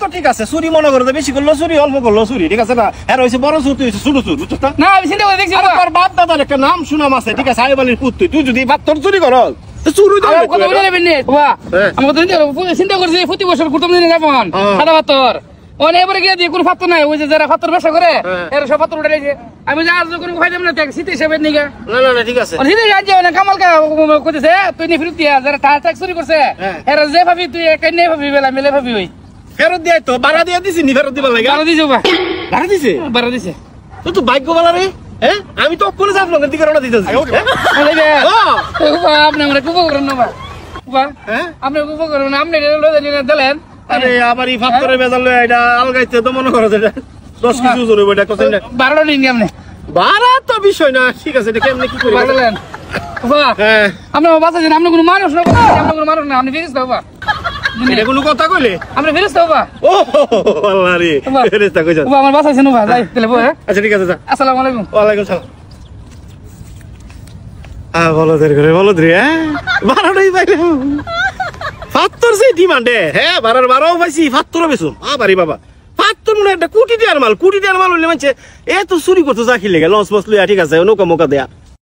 তো ঠিক আছে চুরি মনে করো বেশি করলো চুরি অল্প করলো চুরি ঠিক আছে না এর হয়েছে বড় চুর তুই ছোট চুর বুঝছো না আমি চিন্তা করে দেখছি তোর বাপ দাদার একটা নাম সুনাম আছে ঠিক আছে আইবালির পুত তুই যদি পাত্তর চুরি করো চুরি চিন্তা করছি প্রতি বছর কুটুম দিন যাবন সাদা পাথর অনেক এবারে গিয়ে দিয়ে কোনো পাত্র নাই ওই যে যারা পাত্র ব্যবসা করে এরা সব পাত্র উঠে আমি যে আর কোনো খাই দেব না শীত হিসেবে নিকে না ঠিক আছে কামাল করতেছে তুই নি ফিরত দিয়া যারা ট্যাক্স চুরি করছে এরা যে ভাবি তুই একাই নেই ভাবি বেলা মেলে ভাবি ওই ফেরত দিয়ে তো ভাড়া দিয়ে দিছি নি ফেরত দিবার লাগে ভাড়া দিছে ভাড়া দিছে তো ভাগ্য বলা রে হ্যাঁ আমি তো কোন যাব না দিকে রওনা দিতেছি আপনি আমরা কুপো করেন না হ্যাঁ আপনি কুপো করেন আপনি দিলেন আরে আবার এই ফাত্তরে বেজাল এটা আলগাইতে তো মনে করো এটা 10 কিছু জোরে বইটা কত না 12 দিন আপনি 12 তো বিষয় না ঠিক আছে এটা কেমনে কি করি বলেন বাবা হ্যাঁ আপনি বাঁচাছেন আপনি কোনো মানুষ না আপনি কোনো মানুষ না আপনি ফেরেশতা বাবা এটা কোনো কথা কইলে আপনি ফেরেশতা বাবা ও আল্লাহ রে ফেরেশতা কইছ বাবা আমার বাঁচাছেন বাবা যাই তাহলে বাবা আচ্ছা ঠিক আছে যা আসসালামু আলাইকুম ওয়া আলাইকুম সালাম বলো দের করে বলো রে 12টাই পাইলে ফাত্তর সেই ডিমান্ডে হ্যাঁ 12 পাইছি ফাত্তরও বেশুন বাড়ি বাবা ফাত্তর মনে একটা কোটি দেওয়ার মাল হইলে মানছে এ তো চুরি করতো যা খিলে লঞ্চ মস লইয়া ঠিক আছে নৌকা মোকা দেয়া